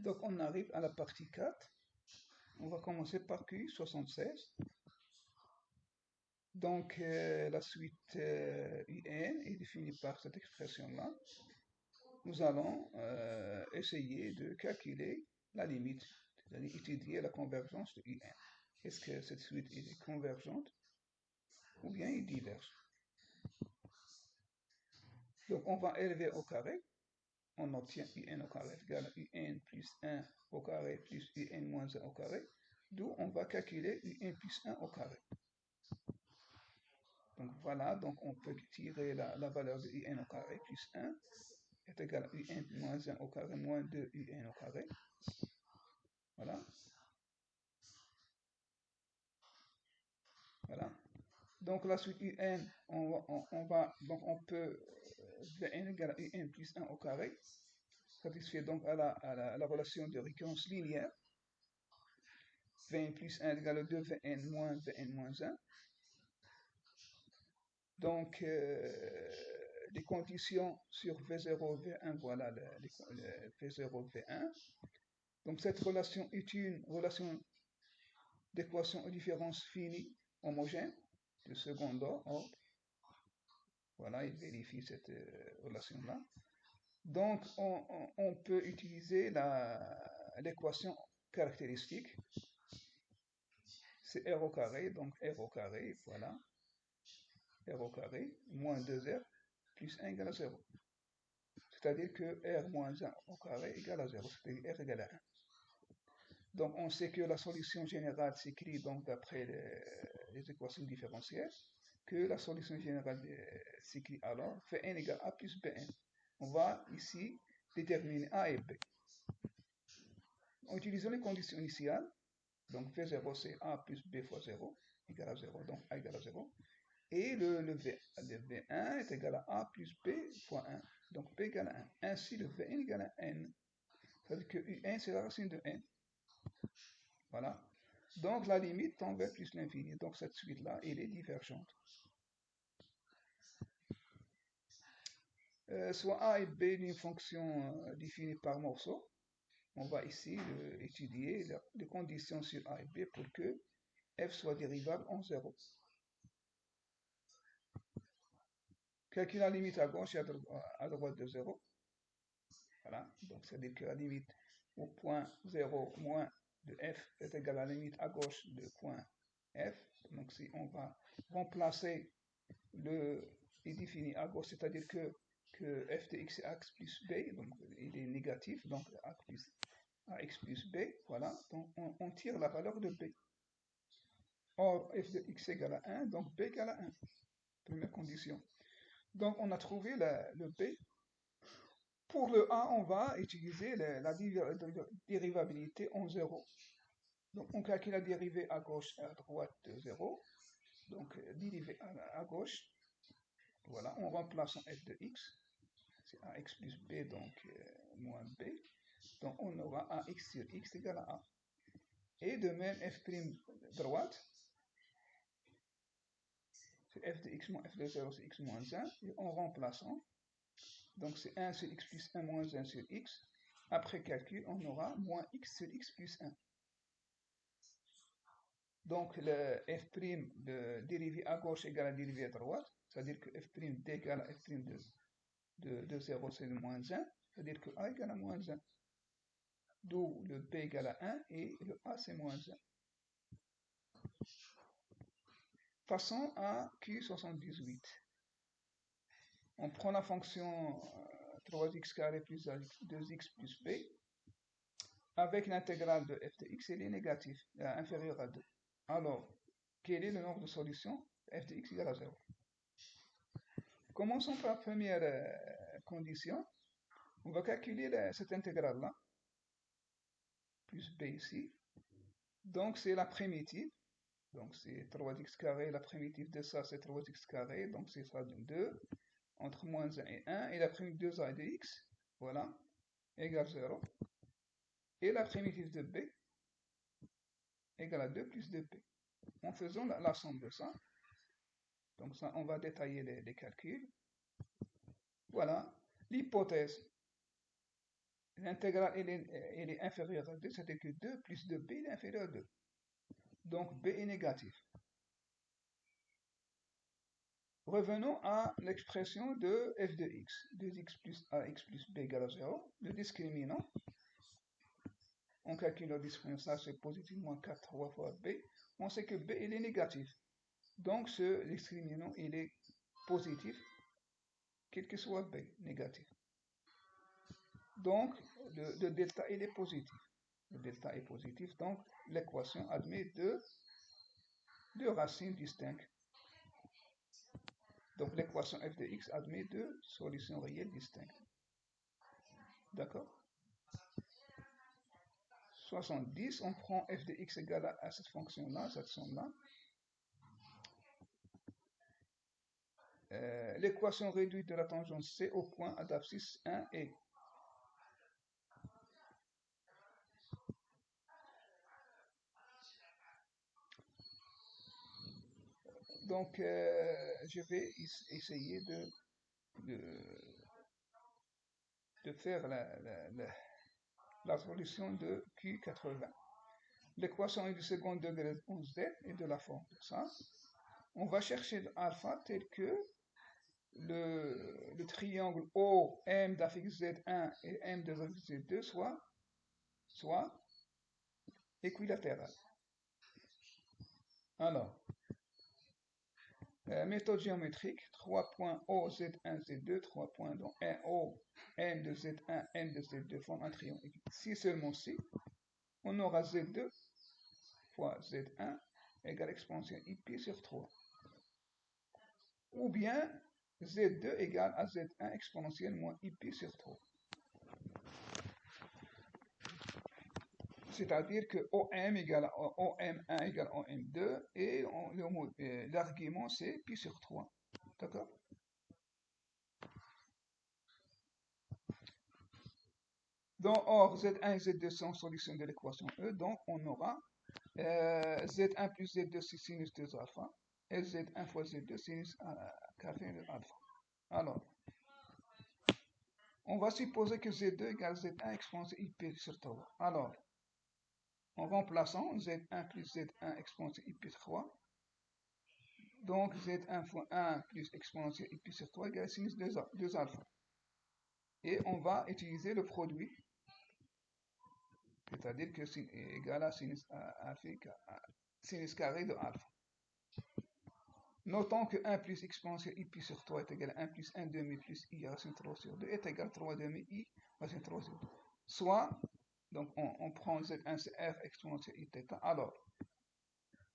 Donc on arrive à la partie 4. On va commencer par Q76. Donc la suite UN est définie par cette expression-là. Nous allons essayer de calculer la limite, c'est-à-dire étudier la convergence de UN. Est-ce que cette suite est convergente ou bien est diverge? Donc on va élever au carré. On obtient UN au carré égale à UN plus 1 au carré plus UN moins 1 au carré. D'où on va calculer UN plus 1 au carré. Donc voilà, donc on peut tirer la valeur de UN au carré plus 1 est égal à UN moins 1 au carré moins 2 UN au carré. Voilà. Voilà. Donc la suite UN, donc on peut Vn égale à UN plus 1 au carré, satisfait donc à la relation de récurrence linéaire. Vn plus 1 égale à 2 Vn moins 1. Donc les conditions sur V0, V1, voilà les V0, V1. Donc cette relation est une relation d'équation aux différences finies homogène de second ordre. Voilà, il vérifie cette relation-là. Donc, on peut utiliser l'équation caractéristique. C'est R au carré, donc R au carré, voilà. R au carré, moins 2R, plus 1 égale à 0. C'est-à-dire que R moins 1 au carré égale à 0, c'est-à-dire R égale à 1. Donc, on sait que la solution générale s'écrit donc d'après les équations différentielles, que la solution générale s'écrit alors Vn égale A plus Bn. On va ici déterminer A et B. En utilisant les conditions initiales, donc V0 c'est A plus B fois 0 égale à 0, donc A égale à 0. Et le V1 est égal à A plus B fois 1, donc B égale à 1. Ainsi le Vn égale à N. C'est-à-dire que Un c'est la racine de N. Voilà. Donc la limite tend vers plus l'infini. Donc cette suite-là, elle est divergente. Soit A et B d'une fonction définie par morceau. On va ici étudier les conditions sur A et B pour que f soit dérivable en 0. Calcule la limite à gauche et à droite de 0. Voilà, donc c'est-à-dire que la limite au point 0 moins de f est égale à la limite à gauche de point f. Donc si on va remplacer le défini à gauche, c'est-à-dire que f de x est ax plus b, donc il est négatif, donc ax plus b, voilà, donc on tire la valeur de b. Or, f de x égale à 1, donc b égale à 1. Première condition. Donc, on a trouvé le b. Pour le a, on va utiliser la dérivabilité en 0. Donc, on calcule la dérivée à gauche et à droite de 0. Donc, dérivée à gauche. Voilà, on remplace en f de x. C'est ax plus b, donc moins b. Donc, on aura ax sur x égale à a. Et de même, f' droite. C'est f de x moins f de 0, c'est x moins 1. Et en remplaçant, donc c'est 1 sur x plus 1 moins 1 sur x. Après calcul, on aura moins x sur x plus 1. Donc le f' de dérivée à gauche égale à dérivée à droite. C'est-à-dire que f' d égale à f' de 0, c'est le moins 1. C'est-à-dire que a égale à moins 1. D'où le b égale à 1 et le a c'est moins 1. Passons à Q78. On prend la fonction 3x carré plus 2x plus b. Avec l'intégrale de f de x, elle est négative, inférieure à 2. Alors, quel est le nombre de solutions? F de x égale à 0. Commençons par la première condition. On va calculer cette intégrale-là, plus b ici. Donc, c'est la primitive. Donc, c'est 3x carré, la primitive de ça, c'est 3x carré. Donc, c'est ça de 2, entre moins 1 et 1. Et la primitive de a et de x, voilà, égale 0. Et la primitive de b égale à 2 plus 2b. En faisant la somme de ça, donc ça, on va détailler les calculs. Voilà, l'hypothèse l'intégrale elle est inférieure à 2, c'est-à-dire que 2 plus 2b est inférieur à 2. Donc b est négatif. Revenons à l'expression de f de x. 2x plus ax plus b égale à 0. Le discriminant, on calcule le discriminant, ça c'est positivement 4 3 fois b. On sait que b il est négatif. Donc ce discriminant il est positif, quel que soit b, négatif. Donc le delta il est positif. Le delta est positif, donc l'équation admet deux racines distinctes. Donc l'équation f de x admet deux solutions réelles distinctes. D'accord? 70, on prend f de x égale à cette fonction-là, cette somme-là. L'équation réduite de la tangente C au point à d'abscisse 1 est. Donc, je vais essayer de faire la solution de Q80. L'équation du second degré en Z est de la forme de ça. On va chercher alpha tel que le triangle OM d'affixe Z1 et M d'affixe Z2 soit équilatéral. Alors, méthode géométrique, 3 points O, Z1, Z2, 3 points dont un O, M de Z1, M de Z2 forment un triangle. Si seulement si, on aura Z2 fois Z1 égale exponentielle pi sur 3. Ou bien Z2 égale à Z1 exponentielle moins pi sur 3. C'est-à-dire que OM égale à OM1 égale à OM2 et l'argument c'est pi sur 3. D'accord? Donc, or, Z1 et Z2 sont solutions de l'équation E, donc on aura Z1 plus Z2 c'est sinus 2 alpha et Z1 fois Z2 sinus carré de alpha. Alors, on va supposer que Z2 égale Z1 exponentielle pi sur 3. Alors, en remplaçant Z1 plus Z1 exponentielle pi sur 3, donc Z1 fois 1 plus exponentielle pi sur 3 égale sinus 2 alpha. Et on va utiliser le produit, c'est-à-dire que c'est égal à sinus sinus carré de alpha. Notons que 1 plus exponentielle pi sur 3 est égal à 1 plus 1 demi plus i racine 3 sur 2 est égal à 3 demi i racine 3 sur 2. Soit, donc on prend Z1 c'est r exponentielle i θ. Alors,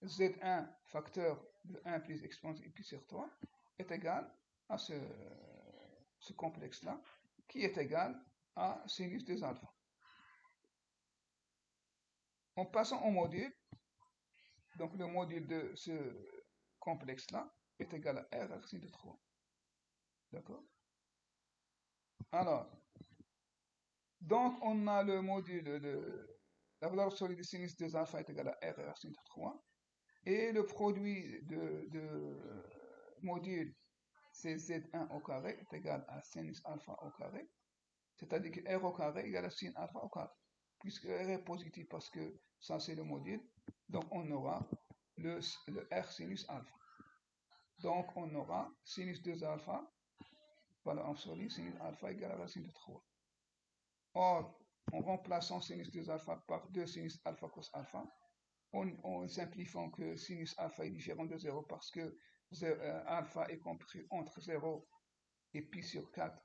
Z1 facteur de 1 plus exponentielle pi sur 3 est égal à ce complexe-là, qui est égal à sinus 2 alpha. En passant au module, donc le module de ce complexe-là est égal à r racine de 3. D'accord? Alors, donc on a le module de la valeur absolue de sinus 2 alpha est égal à r racine de 3. Et le produit de module c'est Z1 au carré est égal à sinus alpha au carré. C'est-à-dire que r au carré égale à sin alpha au carré. Puisque r est positif parce que ça c'est le module, donc on aura le r sinus alpha. Donc on aura sinus 2 alpha, valeur absolue, sinus alpha égale à racine de 3. Or, en remplaçant sinus 2 alpha par 2 sinus alpha cos alpha, en simplifiant que sinus alpha est différent de 0 parce que alpha est compris entre 0 et pi sur 4,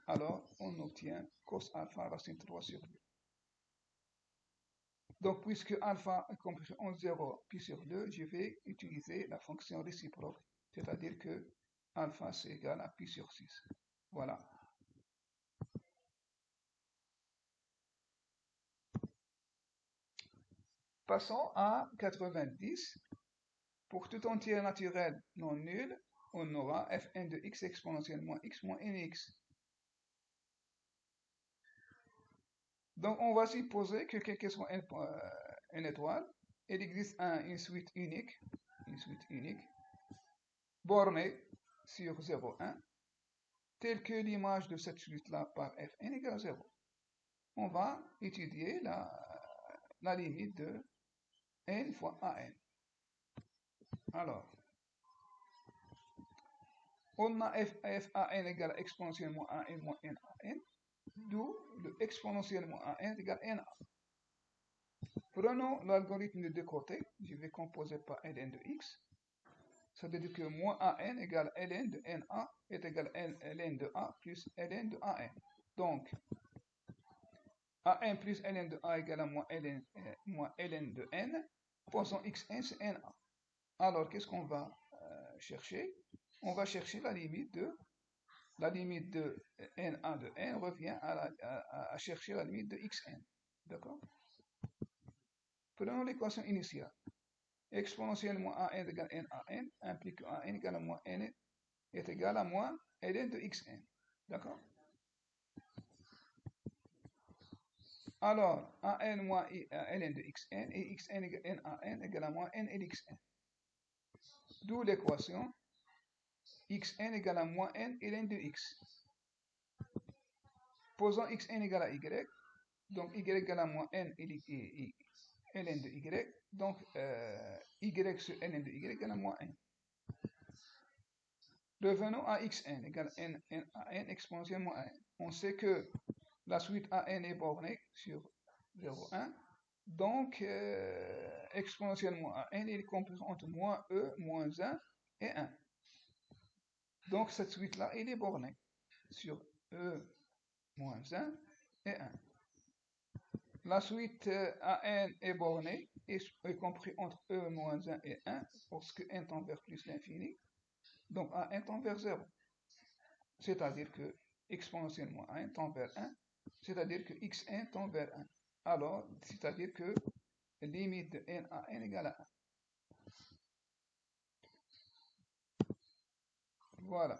alors on obtient cos alpha racine 3 sur 2. Donc, puisque alpha est compris entre 0 pi sur 2, je vais utiliser la fonction réciproque, c'est-à-dire que alpha c'est égal à pi sur 6. Voilà. Passons à 90. Pour tout entier naturel non nul, on aura fn de x exponentielle moins x moins nx. Donc, on va supposer que quelle que soit une étoile, il existe une suite unique, bornée sur 0,1, telle que l'image de cette suite-là par fn égale à 0. on va étudier la limite de n fois an. Alors, on a f an égale exponentielle moins an moins n an, d'où le exponentielle moins an égale na. Prenons l'algorithme de deux côtés, je vais composer par ln de x, ça veut dire que moins an égale ln de na est égal à ln de a plus ln de an. Donc, an plus ln de a égale à moins ln de n, posons xn c'est na. Alors, qu'est-ce qu'on va chercher? On va chercher la limite de na de n revient à chercher la limite de xn. D'accord? Prenons l'équation initiale. Exponentielle moins an égale nan implique que an égale à moins n est égal à moins ln de xn. D'accord? Alors, an moins ln de xn et xn égale nan égale à moins n lxn. D'où l'équation xn égale à moins n ln de x. Posons xn égale à y, donc y égale à moins n ln de y, donc y sur ln de y égale à moins n. Revenons à xn égale n exponentielle moins n. On sait que la suite an est bornée sur 0, 1, donc exponentielle moins n est comprise entre moins e, moins 1 et 1. Donc cette suite-là, elle est bornée sur e, moins 1 et 1. La suite an est bornée et est compris entre e, moins 1 et 1, parce que n tend vers plus l'infini. Donc an tend vers 0. C'est-à-dire que exponentielle moins 1 tend vers 1, c'est-à-dire que xn tend vers 1. Alors, c'est-à-dire que limite de n à n égale à 1. Voilà.